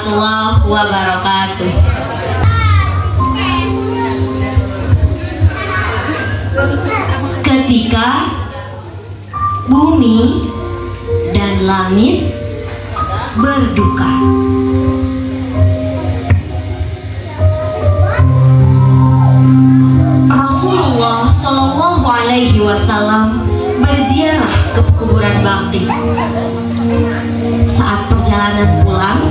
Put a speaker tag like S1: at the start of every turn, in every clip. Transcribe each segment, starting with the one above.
S1: warahmatullahi wabarakatuh. Ketika bumi dan langit berduka, Rasulullah Shallallahu Alaihi Wasallam berziarah ke kuburan bakti. Saat perjalanan pulang,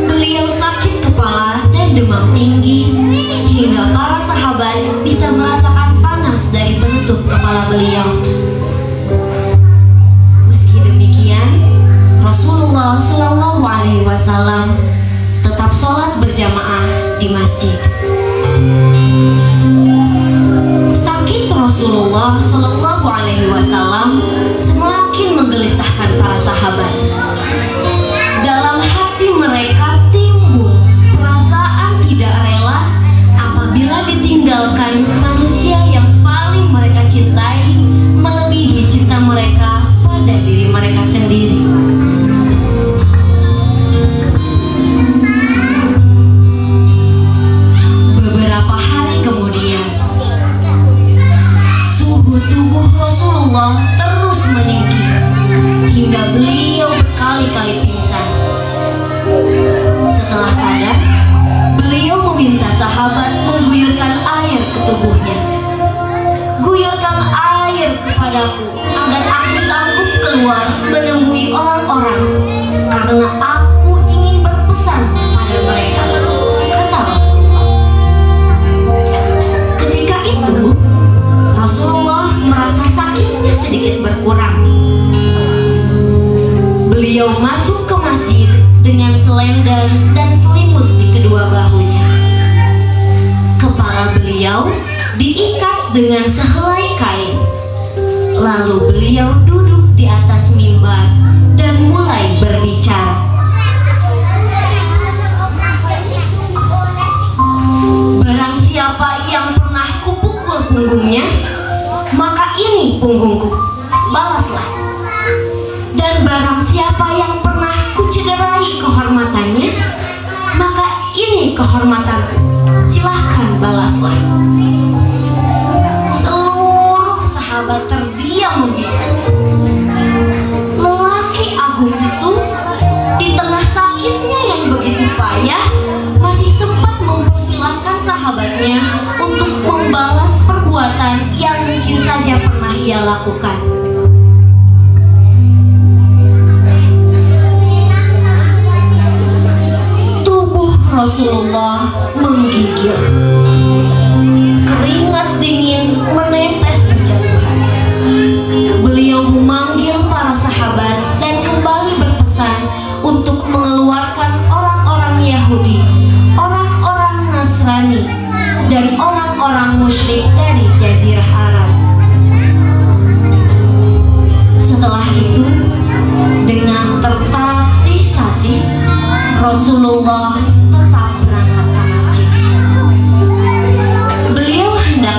S1: beliau sakit kepala dan demam tinggi hingga para sahabat bisa merasakan panas dari penutup kepala beliau. Meski demikian, Rasulullah Shallallahu Alaihi Wasallam tetap sholat berjamaah di masjid. Sakit Rasulullah Shallallahu Alaihi Wasallam semakin menggelisahkan para sahabat. Dalam hati mereka timbul perasaan tidak rela apabila ditinggalkan manusia yang paling mereka cintai melebihi cinta mereka pada diri mereka sendiri. Beberapa hari kemudian, suhu tubuh Rasulullah terus meninggi hingga beliau berkali-kali pingsan. Setelah sadar, beliau meminta sahabat mengguyurkan air ke tubuhnya. Guyurkan air kepadaku agar aku sanggup keluar menemui orang-orang, karena aku ingin berpesan kepada mereka, kata Rasulullah. Ketika itu, Rasulullah merasa sakitnya sedikit berkurang. Beliau masuk ke masjid dengan selendang dan selimut di kedua bahunya. Kepala beliau diikat dengan sehelai kain. Lalu beliau duduk di atas mimbar dan mulai berbicara. Barang siapa yang pernah kupukul punggungnya, maka ini punggungku, balaslah. Dan barang siapa yang pernah kucederai kehormatannya, maka ini kehormatanku, silahkan balaslah. Seluruh sahabat terdiam membisu. Lelaki agung itu di tengah sakitnya yang begitu payah masih sempat mempersilahkan sahabatnya untuk membalas perbuatan yang mungkin saja pernah ia lakukan. Rasulullah menggigil. Keringat dingin menetes berjatuhan. Beliau memanggil para sahabat dan kembali berpesan untuk mengeluarkan orang-orang Yahudi, orang-orang Nasrani, dan orang-orang musyrik dari Jazirah Arab. Setelah itu, dengan tertatih-tatih, Rasulullah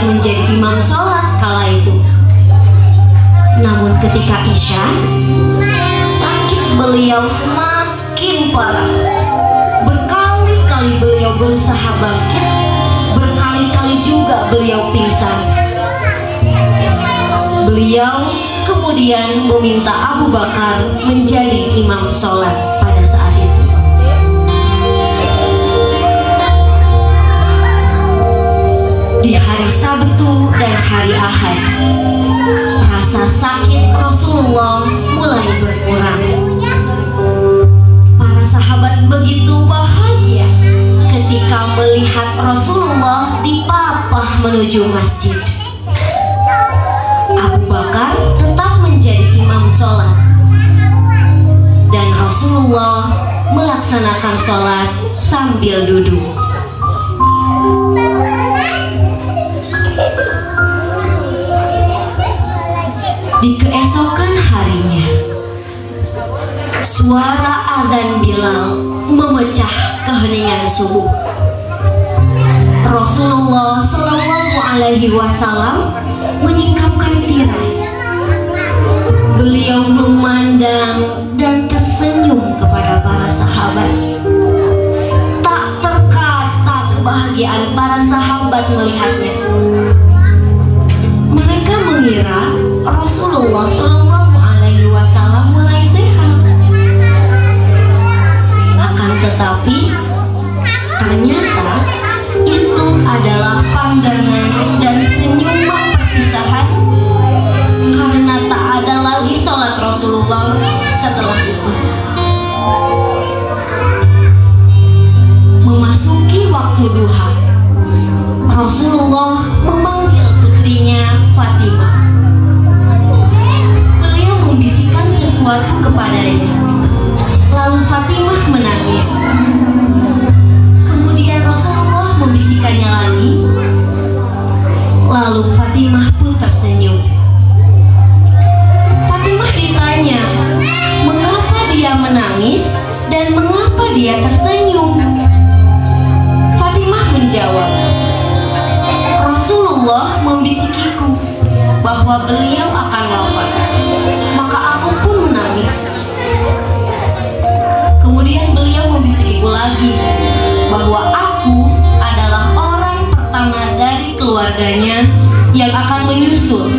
S1: menjadi imam sholat kala itu. Namun ketika Isya, sakit beliau semakin parah. Berkali-kali beliau berusaha bangkit, berkali-kali juga beliau pingsan. Beliau kemudian meminta Abu Bakar menjadi imam sholat pada saat itu. Di hari Sabtu dan hari Ahad, rasa sakit Rasulullah mulai berkurang. Para sahabat begitu bahagia ketika melihat Rasulullah dipapah menuju masjid. Abu Bakar tetap menjadi imam sholat, dan Rasulullah melaksanakan sholat sambil duduk. Di keesokan harinya, suara adzan Bilal memecah keheningan subuh. Rasulullah Shallallahu Alaihi Wasallam menyingkapkan tirai. Beliau memandang dan tersenyum kepada para sahabat. sahabat melihatnya. Mereka mengira Rasulullah Shallallahu Alaihi Wasallam mulai sehat. Akan tetapi ternyata itu adalah pandangan dan senyuman perpisahan, karena tak ada lagi sholat Rasulullah setelah itu. Memasuki waktu duha, Rasulullah memanggil putrinya Fatimah. Beliau membisikkan sesuatu kepadanya, lalu Fatimah menangis. Kemudian Rasulullah membisikkannya lagi, lalu Fatimah pun tersenyum. Fatimah ditanya mengapa dia menangis dan mengapa dia tersenyum. Fatimah menjawab, Rasulullah membisikiku bahwa beliau akan wafat, maka aku pun menangis. Kemudian beliau membisikiku lagi bahwa aku adalah orang pertama dari keluarganya yang akan menyusul,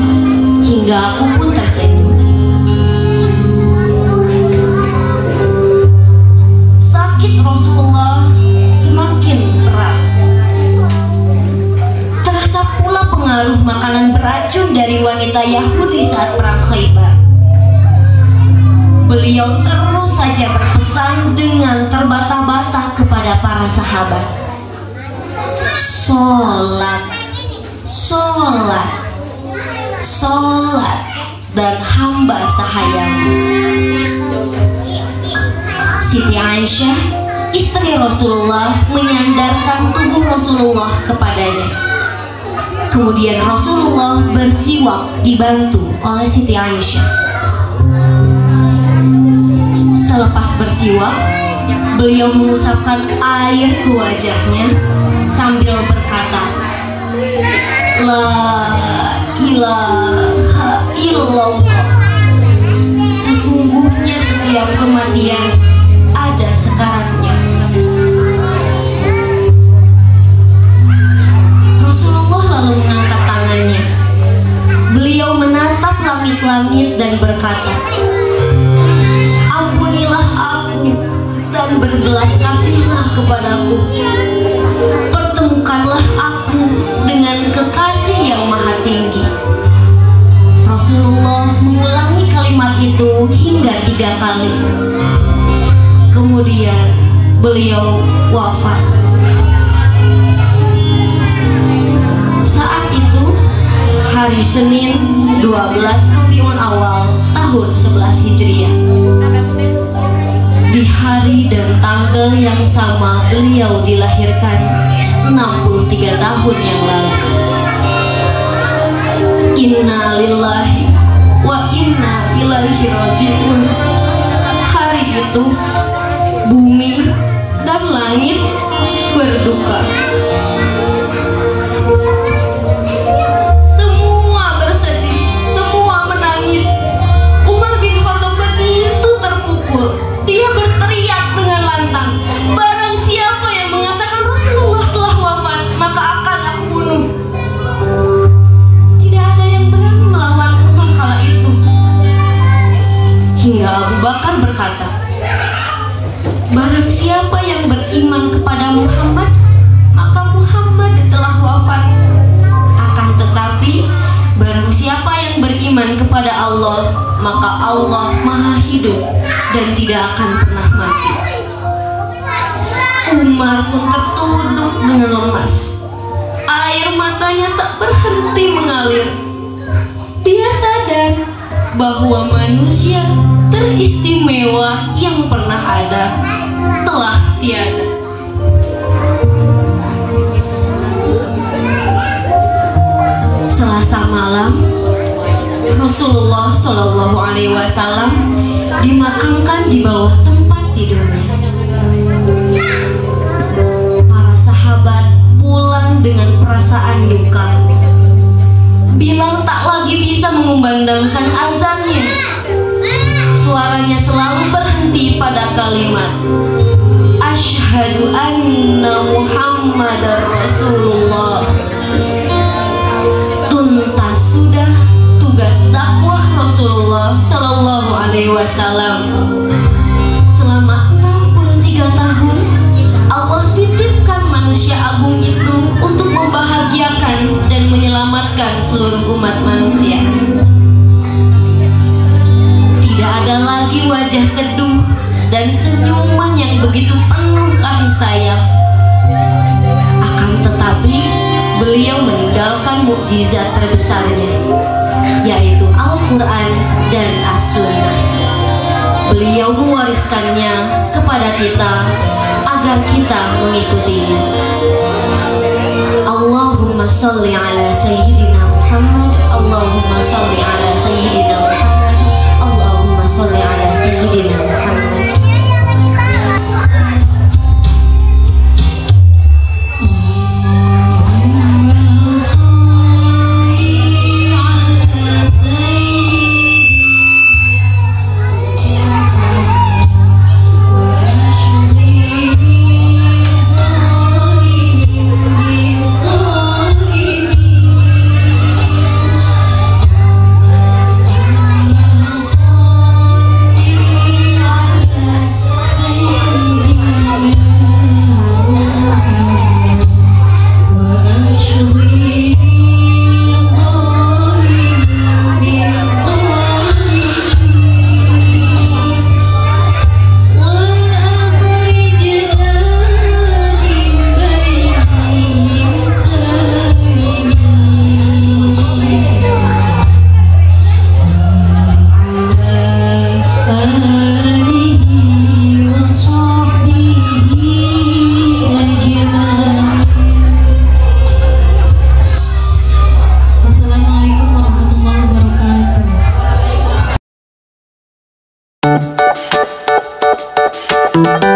S1: hingga aku pun tersenyum. Sakit Rasulullah semakin berat. Terasa pula pengaruh makanan beracun dari wanita Yahudi saat perang Khaybar. Beliau terus saja berpesan dengan terbata-bata kepada para sahabat, sholat, sholat, sholat, dan hamba sahayamu. Siti Aisyah, istri Rasulullah, menyandarkan tubuh Rasulullah kepadanya. Kemudian Rasulullah bersiwak dibantu oleh Siti Aisyah. Selepas bersiwak, beliau mengusapkan air ke wajahnya sambil berkata, La ilaha illallah. Sesungguhnya setiap kematian ada sekaratnya. Rasulullah lalu mengangkat tangannya. Beliau menatap langit-langit dan berkata, Ampunilah aku dan berbelas kasihlah kepadaku. Pertemukanlah aku dengan kekasih yang maha tinggi. Rasulullah mengulangi kalimat itu hingga 3 kali. Kemudian beliau wafat. Saat itu hari Senin 12 Rabiul Awal tahun 11 Hijriah. Di hari dan tanggal yang sama beliau dilahirkan 63 tahun yang lalu. Inna lillahi wa inna ilaihi raji'un. Hari itu bumi dan langit berduka. Semua bersedih, semua menangis. Umar bin Khattab begitu terpukul. Dia berteriak dengan lantang, barang siapa yang mengatakan Rasulullah telah wafat, maka akan aku bunuh. Tidak ada yang berani melawan Umar kala itu. Hingga Abu Bakar berkata, barang siapa yang beriman kepada Muhammad, maka Muhammad telah wafat. Akan tetapi barang siapa yang beriman kepada Allah, maka Allah maha hidup dan tidak akan pernah mati. Umar pun tertunduk dengan lemas. Air matanya tak berhenti mengalir. Dia sadar bahwa manusia teristimewa yang pernah ada telah tiada. Selasa malam, Rasulullah Shallallahu Alaihi Wasallam dimakamkan di bawah tempat tidurnya. Para sahabat pulang dengan perasaan duka. Bilal tak lagi bisa mengumandangkan azannya. Suaranya selalu berhenti pada kalimat Asyhadu anna Muhammadar Rasulullah. Alaihi Wasallam. Selama 63 tahun Allah titipkan manusia agung itu untuk membahagiakan dan menyelamatkan seluruh umat manusia. Tidak ada lagi wajah teduh dan senyuman yang begitu penuh kasih sayang. Akan tetapi beliau meninggalkan mukjizat terbesarnya, yaitu Al-Quran dan As-Sunnah. Beliau mewariskannya kepada kita agar kita mengikutinya. Allahumma sholli ala Sayyidina Muhammad. Allahumma sholli ala Sayyidina Muhammad. Allahumma sholli ala Sayyidina Muhammad.
S2: Thank you.